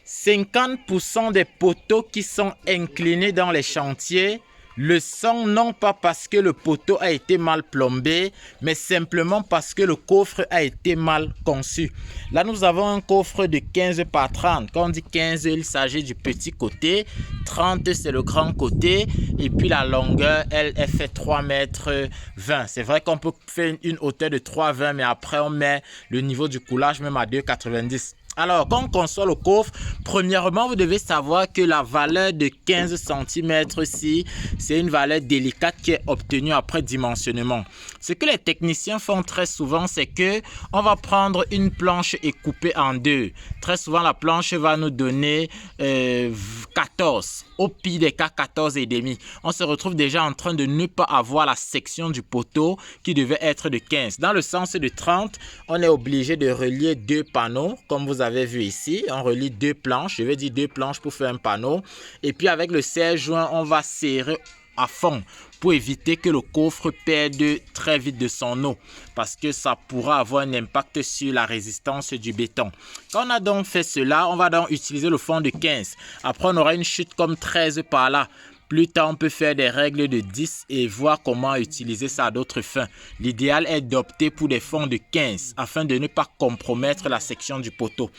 50% des poteaux qui sont inclinés dans les chantiers le sont non pas parce que le poteau a été mal plombé, mais simplement parce que le coffre a été mal conçu. Là, nous avons un coffre de 15 par 30. Quand on dit 15, il s'agit du petit côté. 30, c'est le grand côté. Et puis la longueur, elle fait 3 mètres 20. C'est vrai qu'on peut faire une hauteur de 3,20, mais après, on met le niveau du coulage même à 2,90. Alors, quand on conçoit le coffre, premièrement, vous devez savoir que la valeur de 15 cm-ci, c'est une valeur délicate qui est obtenue après dimensionnement. Ce que les techniciens font très souvent, c'est que on va prendre une planche et couper en deux. Très souvent, la planche va nous donner 14. Au pire des cas, 14,5. On se retrouve déjà en train de ne pas avoir la section du poteau qui devait être de 15. Dans le sens de 30, on est obligé de relier deux panneaux, comme vous avez vu ici. On relie deux planches, je vais dire deux planches pour faire un panneau. Et puis avec le serre-joint, on va serrer à fond pour éviter que le coffre perde très vite de son eau parce que ça pourra avoir un impact sur la résistance du béton. Quand on a donc fait cela, on va donc utiliser le fond de 15. Après, on aura une chute comme 13 par là. Plus tard, on peut faire des règles de 10 et voir comment utiliser ça à d'autres fins. L'idéal est d'opter pour des fonds de 15 afin de ne pas compromettre la section du poteau.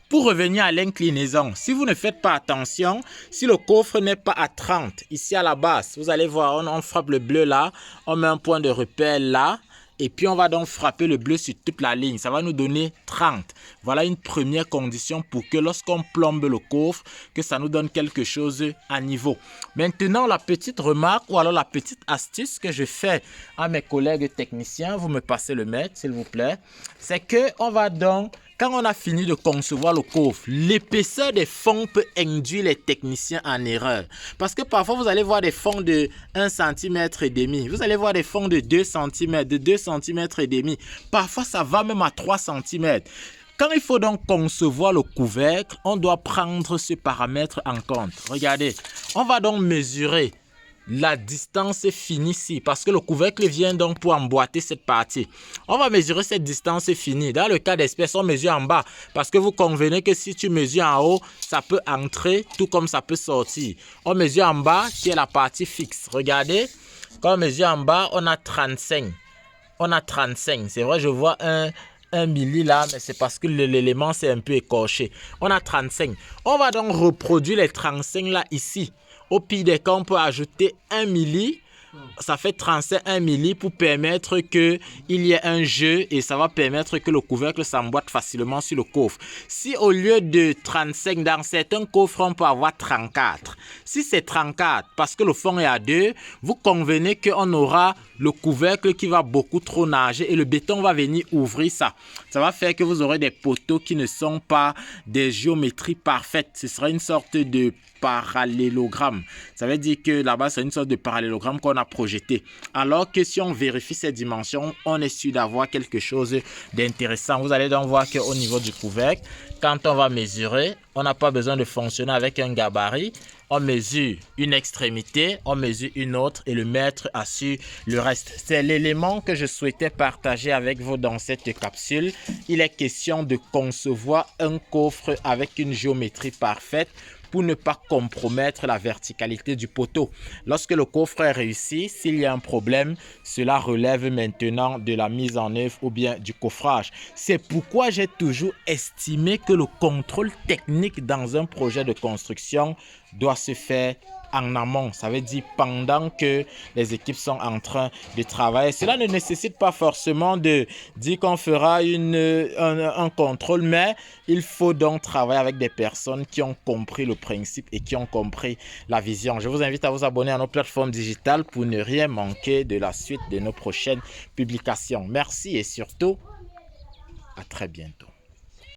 Pour revenir à l'inclinaison, si vous ne faites pas attention, si le coffre n'est pas à 30, ici à la base, vous allez voir, on frappe le bleu là, on met un point de repère là, et puis on va donc frapper le bleu sur toute la ligne. Ça va nous donner 30. Voilà une première condition pour que lorsqu'on plombe le coffre, que ça nous donne quelque chose à niveau. Maintenant, la petite remarque ou alors la petite astuce que je fais à mes collègues techniciens, vous me passez le mètre s'il vous plaît, c'est qu'on va donc, quand on a fini de concevoir le coffre, l'épaisseur des fonds peut induire les techniciens en erreur. Parce que parfois, vous allez voir des fonds de 1,5 cm. Vous allez voir des fonds de 2 cm, de 2,5 cm. Parfois, ça va même à 3 cm. Quand il faut donc concevoir le couvercle, on doit prendre ce paramètre en compte. Regardez, on va donc mesurer la distance finie ici parce que le couvercle vient donc pour emboîter cette partie. On va mesurer cette distance finie. Dans le cas d'espèce, on mesure en bas parce que vous convenez que si tu mesures en haut, ça peut entrer tout comme ça peut sortir. On mesure en bas qui est la partie fixe. Regardez, quand on mesure en bas, on a 35. On a 35. C'est vrai, je vois un milli là, mais c'est parce que l'élément c'est un peu écorché. On a 35. On va donc reproduire les 35 là ici. Au pire des cas, on peut ajouter 1 milli. Ça fait 35 milli pour permettre qu'il y ait un jeu et ça va permettre que le couvercle s'emboîte facilement sur le coffre. Si au lieu de 35, dans certains coffres, on peut avoir 34. Si c'est 34, parce que le fond est à 2, vous convenez qu'on aura le couvercle qui va beaucoup trop nager et le béton va venir ouvrir ça. Ça va faire que vous aurez des poteaux qui ne sont pas des géométries parfaites. Ce sera une sorte de parallélogramme. Ça veut dire que là-bas, c'est une sorte de parallélogramme qu'on a projeté. Alors que si on vérifie ces dimensions, on est sûr d'avoir quelque chose d'intéressant. Vous allez donc voir qu'au niveau du couvercle, quand on va mesurer, on n'a pas besoin de fonctionner avec un gabarit. On mesure une extrémité, on mesure une autre et le mètre assure le reste. C'est l'élément que je souhaitais partager avec vous dans cette capsule. Il est question de concevoir un coffre avec une géométrie parfaite pour ne pas compromettre la verticalité du poteau. Lorsque le coffre est réussi, s'il y a un problème, cela relève maintenant de la mise en œuvre ou bien du coffrage. C'est pourquoi j'ai toujours estimé que le contrôle technique dans un projet de construction doit se faire en amont. Ça veut dire pendant que les équipes sont en train de travailler. Cela ne nécessite pas forcément de dire qu'on fera un contrôle, mais il faut donc travailler avec des personnes qui ont compris le principe et qui ont compris la vision. Je vous invite à vous abonner à nos plateformes digitales pour ne rien manquer de la suite de nos prochaines publications. Merci et surtout, à très bientôt.